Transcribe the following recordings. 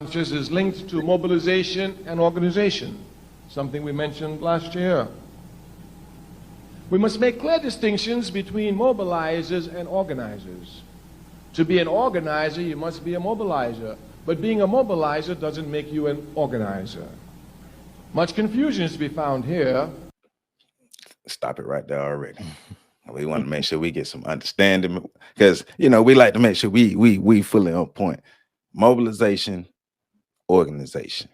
is linked to mobilization and organization, something we mentioned last year. We must make clear distinctions between mobilizers and organizers. To be an organizer, you must be a mobilizer. But being a mobilizer doesn't make you an organizer. Much confusion is to be found here. Stop it right there already. We want to make sure we get some understanding because, you know, we like to make sure we fully on point. Mobilization, organization.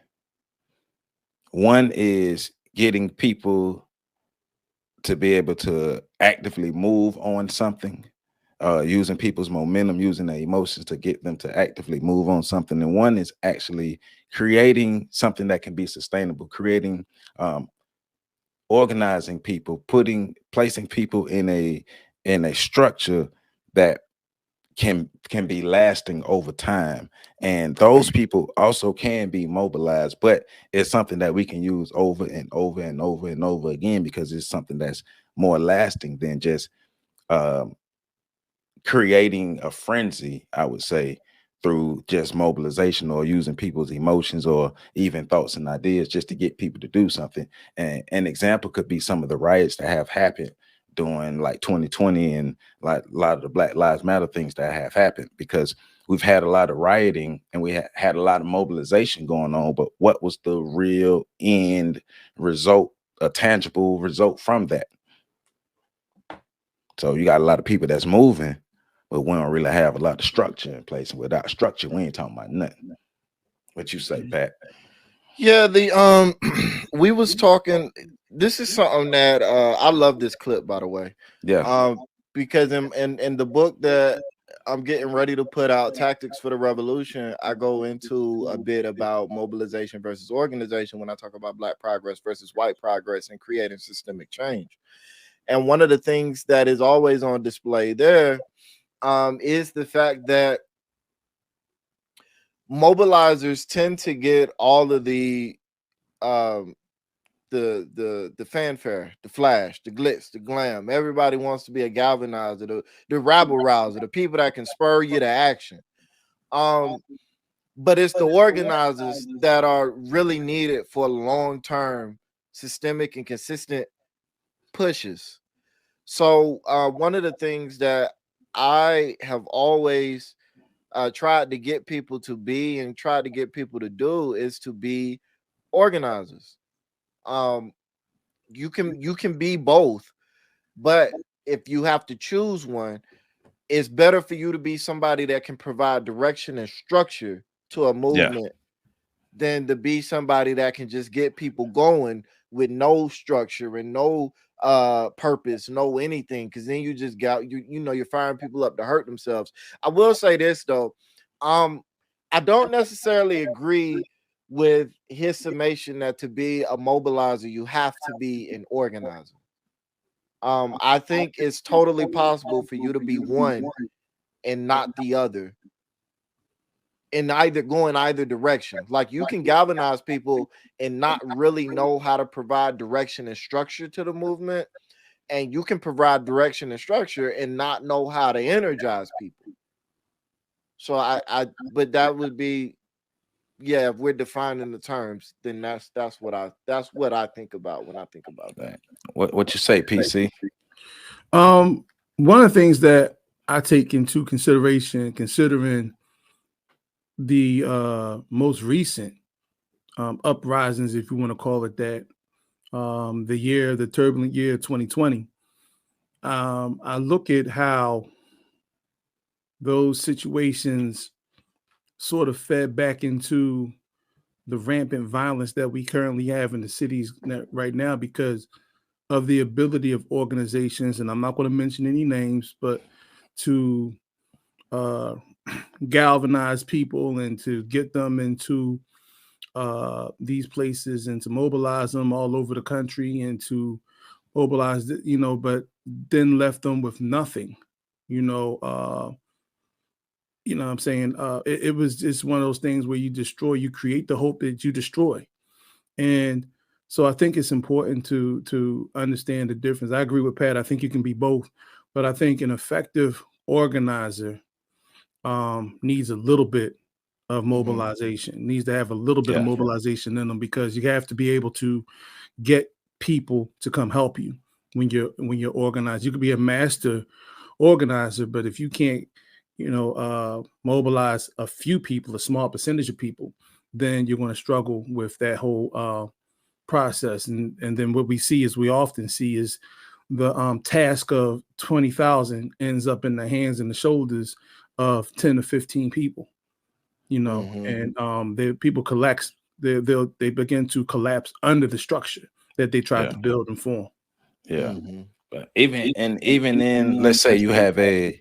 One is getting people to be able to actively move on something, using people's momentum, using their emotions to get them to actively move on something. And one is actually creating something that can be sustainable, creating, organizing people, placing people in a structure that can be lasting over time. And those people also can be mobilized, but it's something that we can use over and over and over and over again because it's something that's more lasting than just creating a frenzy, I would say, through just mobilization or using people's emotions or even thoughts and ideas just to get people to do something. And an example could be some of the riots that have happened during like 2020 and like a lot of the Black Lives Matter things that have happened, because we've had a lot of rioting and we had a lot of mobilization going on, but what was the real end result, a tangible result from that? So you got a lot of people that's moving, but we don't really have a lot of structure in place. And without structure, we ain't talking about nothing. What you say, Pat? Yeah, we was talking. This is something that I love this clip, by the way. Yeah. Because in the book that I'm getting ready to put out, Tactics for the Revolution, I go into a bit about mobilization versus organization when I talk about Black progress versus white progress and creating systemic change. And one of the things that is always on display there is the fact that mobilizers tend to get all of um, the fanfare, the flash, the glitz, the glam. Everybody wants to be a galvanizer, the rabble rouser, the people that can spur you to action. But it's the organizers that are really needed for long-term, systemic, and consistent pushes. So one of the things that I have always tried to get people to be and tried to get people to do is to be organizers. Um, you can be both, but if you have to choose one, it's better for you to be somebody that can provide direction and structure to a movement than to be somebody that can just get people going with no structure and no purpose, no anything, because then you just got you're firing people up to hurt themselves. I will say this though, I don't necessarily agree with his summation that to be a mobilizer you have to be an organizer. I think it's totally possible for you to be one and not the other, in either going either direction. Like you can galvanize people and not really know how to provide direction and structure to the movement, and you can provide direction and structure and not know how to energize people. So but that would be, yeah, if we're defining the terms, then that's what I think about when I think about that. What you say, PC? One of the things that I take into consideration, considering the most recent uprisings, if you want to call it that, the turbulent year 2020, I look at how those situations sort of fed back into the rampant violence that we currently have in the cities right now because of the ability of organizations, and I'm not going to mention any names, but to galvanize people and to get them into these places and to mobilize them all over the country and to mobilize, but then left them with nothing, you know what I'm saying? It was just one of those things where you create the hope that you destroy. And so I think it's important to understand the difference. I agree with Pat. I think you can be both, but I think an effective organizer needs a little bit of mobilization. It needs to have a little bit of Yeah. mobilization in them, because you have to be able to get people to come help you when you're organized. You could be a master organizer, but if you can't, mobilize a few people, a small percentage of people, then you're going to struggle with that whole process. And then what we often see is the task of 20,000 ends up in the hands and the shoulders of 10 to 15 people, and the people collapse. They begin to collapse under the structure that they tried Yeah. to build and form. Yeah. But even in, let's say you have a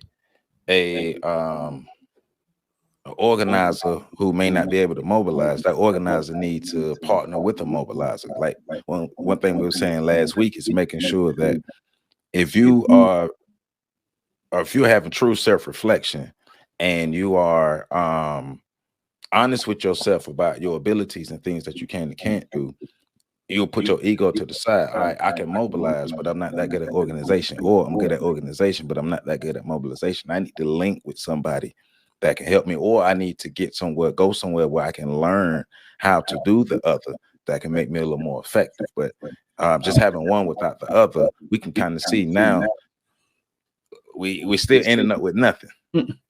organizer who may not be able to mobilize, that organizer needs to partner with a mobilizer. Like one thing we were saying last week is making sure that if you're having true self-reflection and you are honest with yourself about your abilities and things that you can and can't do, you'll put your ego to the side. All right, I can mobilize, but I'm not that good at organization, or I'm good at organization, but I'm not that good at mobilization. I need to link with somebody that can help me, or I need to go somewhere where I can learn how to do the other that can make me a little more effective. But just having one without the other, we can kind of see now we still ending up with nothing.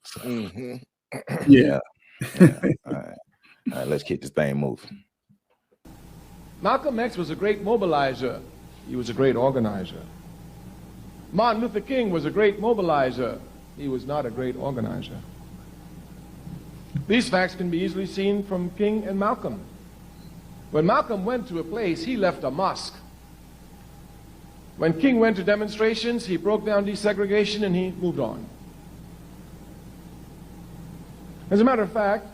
So, Yeah. yeah. All right, let's keep this thing moving. Malcolm X was a great mobilizer. He was a great organizer. Martin Luther King was a great mobilizer. He was not a great organizer. These facts can be easily seen from King and Malcolm. When Malcolm went to a place, he left a mosque. When King went to demonstrations, he broke down desegregation and he moved on. As a matter of fact,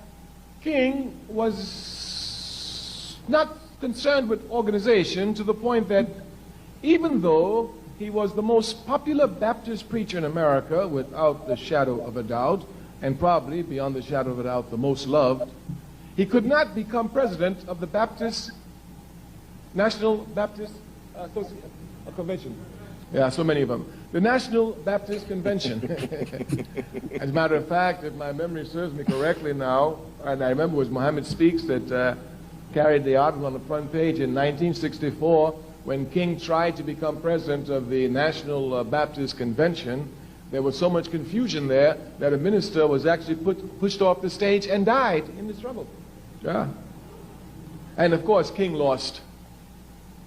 King was not concerned with organization, to the point that even though he was the most popular Baptist preacher in America, without the shadow of a doubt, and probably beyond the shadow of a doubt the most loved, he could not become president of the National Baptist Convention. Yeah, so many of them. The National Baptist Convention. As a matter of fact, if my memory serves me correctly now, and I remember it was Muhammad Speaks that carried the article on the front page in 1964, when King tried to become president of the National Baptist Convention. There was so much confusion there that a minister was actually pushed off the stage and died in the struggle. Yeah. And of course, King lost.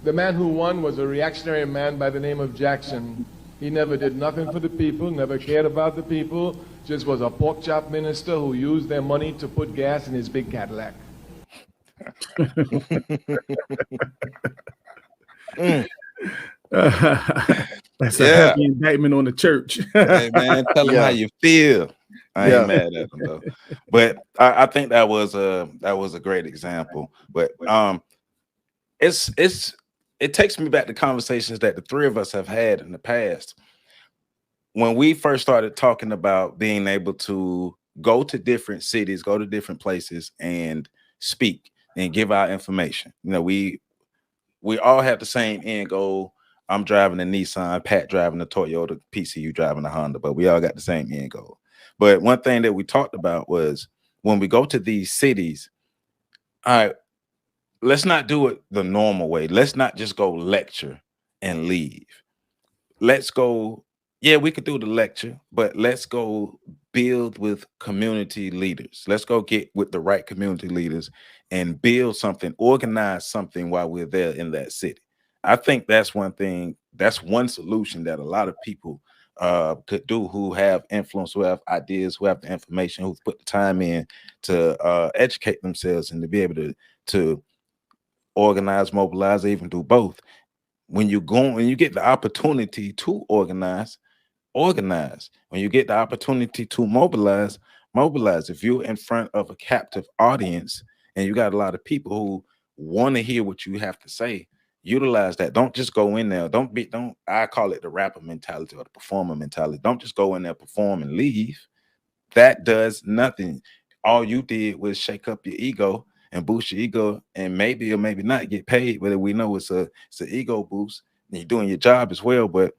The man who won was a reactionary man by the name of Jackson. He never did nothing for the people, never cared about the people, just was a pork chop minister who used their money to put gas in his big Cadillac. That's a heavy indictment on the church. Hey man, tell them how you feel. I ain't mad at them though. But I think that was a great example. But it takes me back to conversations that the three of us have had in the past. When we first started talking about being able to go to different cities, go to different places and speak and give our information. We all have the same end goal. I'm driving a Nissan, Pat driving a Toyota, PCU driving a Honda, but we all got the same end goal. But one thing that we talked about was when we go to these cities, all right, let's not do it the normal way. Let's not just go lecture and leave. Let's go, yeah, we could do the lecture, but let's go build with community leaders. Let's go get with the right community leaders and build something, organize something while we're there in that city. I think that's one thing, that's one solution that a lot of people could do who have influence, who have ideas, who have the information, who've put the time in to educate themselves and to be able to organize, mobilize, even do both. When you get the opportunity to organize. When you get the opportunity to mobilize. If you're in front of a captive audience and you got a lot of people who want to hear what you have to say, utilize that. Don't just go in there. I call it the rapper mentality or the performer mentality. Don't just go in there, perform and leave. That does nothing. All you did was shake up your ego and boost your ego, and maybe or maybe not get paid, but we know it's an ego boost, and you're doing your job as well. But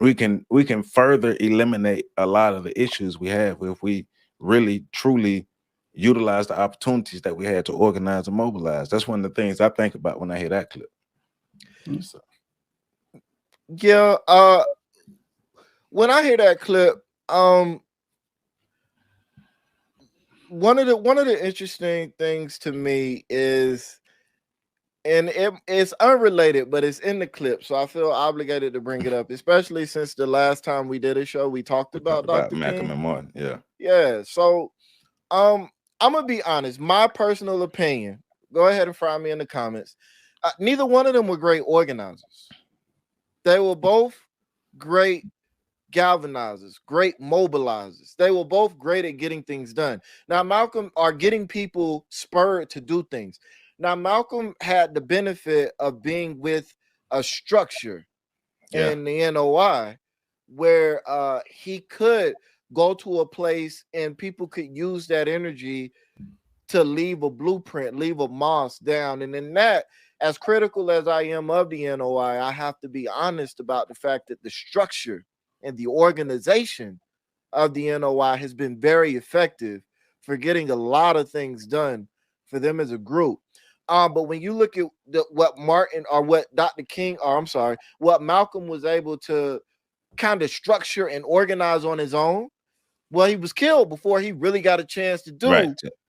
we can further eliminate a lot of the issues we have if we really truly utilize the opportunities that we had to organize and mobilize. That's one of the things I think about when I hear that clip. So, Yeah, when I hear that clip, one of the interesting things to me is, and it's unrelated, but it's in the clip, so I feel obligated to bring it up, especially since the last time we did a show, we talked about Dr. Malcolm King. and Martin. Yeah. Yeah. So, I'm gonna be honest. My personal opinion. Go ahead and fry me in the comments. Neither one of them were great organizers. They were both great galvanizers, great mobilizers. They were both great at getting things done. Now, Malcolm are getting people spurred to do things. Now, Malcolm had the benefit of being with a structure in the NOI where he could go to a place and people could use that energy to leave a blueprint, leave a moss down. And in that, as critical as I am of the NOI, I have to be honest about the fact that the structure and the organization of the NOI has been very effective for getting a lot of things done for them as a group. But when you look at what Martin or what Dr. King, or I'm sorry, what Malcolm was able to kind of structure and organize on his own, well, he was killed before he really got a chance to do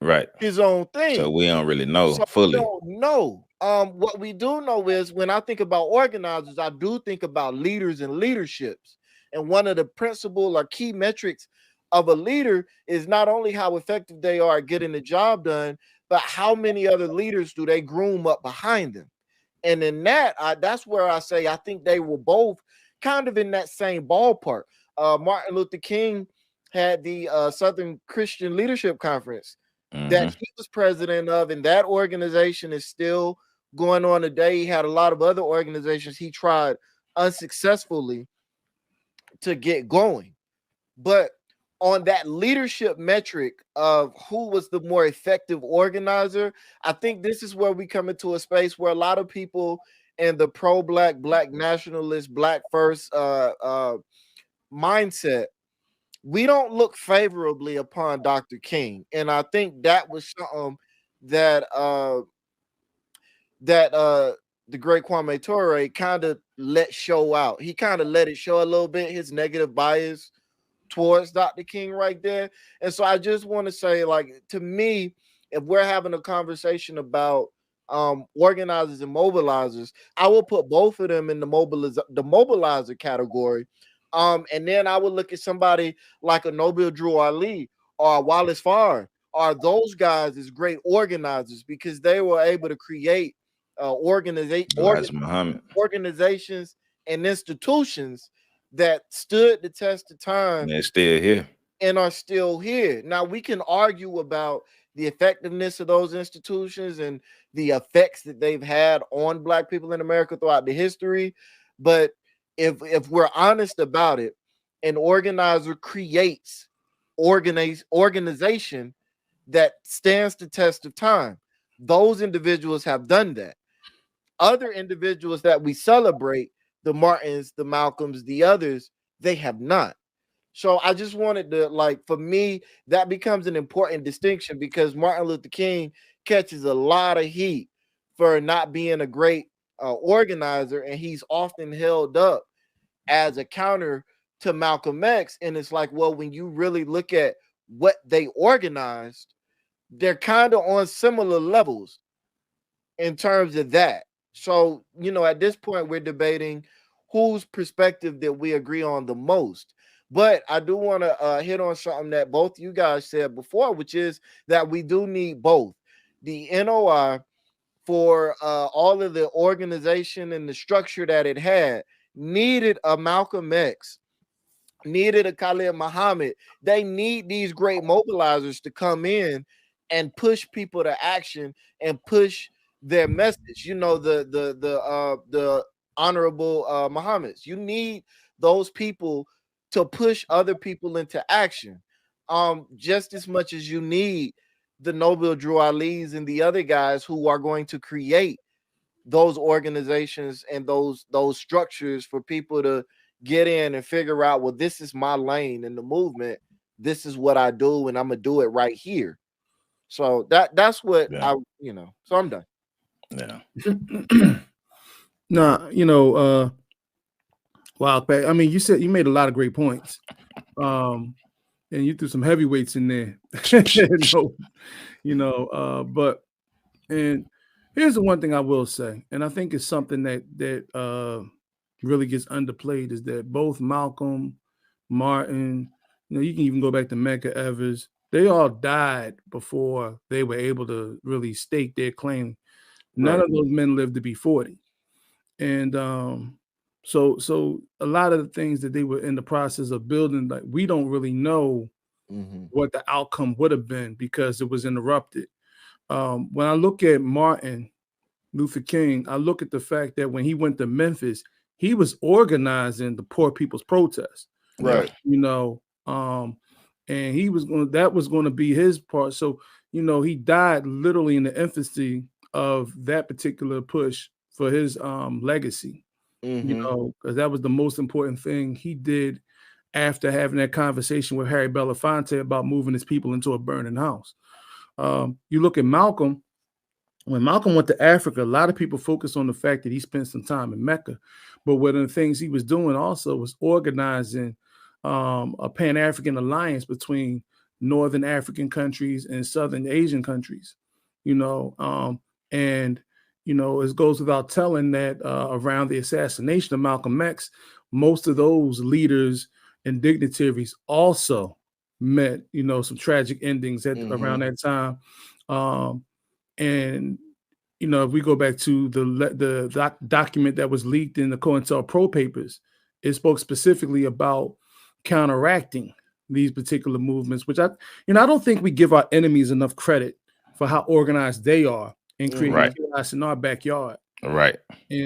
right his own thing. So we don't really know So fully. we don't know. What we do know is when I think about organizers, I do think about leaders and leaderships. And one of the principal or key metrics of a leader is not only how effective they are at getting the job done, but how many other leaders do they groom up behind them. And in that, that's where I say I think they were both kind of in that same ballpark. Martin Luther King had the Southern Christian Leadership Conference that he was president of, and that organization is still going on today. He had a lot of other organizations he tried unsuccessfully to get going. But on that leadership metric of who was the more effective organizer, I think this is where we come into a space where a lot of people in the pro-black, black nationalist, black first mindset, we don't look favorably upon Dr. King. And I think that was something that the great Kwame Ture kind of let show out. He kind of let it show a little bit, his negative bias towards Dr. King right there. And so I just want to say, like, to me, if we're having a conversation about organizers and mobilizers, I will put both of them in the mobilizer category. And then I would look at somebody like a Nobel Drew Ali or Wallace Farr, or those guys as great organizers because they were able to create organizations and institutions that stood the test of time. And they're still here. And are still here. Now, we can argue about the effectiveness of those institutions and the effects that they've had on Black people in America throughout the history. But if we're honest about it, an organizer creates organization that stands the test of time. Those individuals have done that. Other individuals that we celebrate, the Martins, the Malcolms, the others, they have not. So I just wanted to, like, for me, that becomes an important distinction because Martin Luther King catches a lot of heat for not being a great organizer, and he's often held up as a counter to Malcolm X. And it's like, well, when you really look at what they organized, they're kind of on similar levels in terms of that. So, at this point, we're debating whose perspective that we agree on the most. But I do want to hit on something that both you guys said before, which is that we do need both the NOI for all of the organization and the structure that it had, needed a Malcolm X, needed a Khalid Muhammad. They need these great mobilizers to come in and push people to action and push their message. The honorable Muhammad's. You need those people to push other people into action, just as much as you need the Nobel Drew Ali's and the other guys who are going to create those organizations and those structures for people to get in and figure out, well, this is my lane in the movement. This is what I do, and I'm gonna do it right here. So that's what Yeah. so I'm done. Yeah. Nah, Wild Pack. I mean, you made a lot of great points. And you threw some heavyweights in there. But and here's the one thing I will say, and I think it's something that really gets underplayed is that both Malcolm, Martin, you can even go back to Medgar Evers, they all died before they were able to really stake their claim. None of those men lived to be 40. And so a lot of the things that they were in the process of building, like we don't really know what the outcome would have been because it was interrupted. When I look at Martin Luther King, I look at the fact that when he went to Memphis, he was organizing the poor people's protest. Right. And that was going to be his part. So, he died literally in the infancy of that particular push for his legacy. Because that was the most important thing he did after having that conversation with Harry Belafonte about moving his people into a burning house. You look at Malcolm. When Malcolm went to Africa, a lot of people focused on the fact that he spent some time in Mecca. But one of the things he was doing also was organizing a Pan-African alliance between Northern African countries and Southern Asian countries. It goes without telling that around the assassination of Malcolm X, most of those leaders and dignitaries also met, some tragic endings around that time. If we go back to the document that was leaked in the COINTELPRO papers, it spoke specifically about counteracting these particular movements, which I don't think we give our enemies enough credit for how organized they are in creating chaos in our backyard. Right. And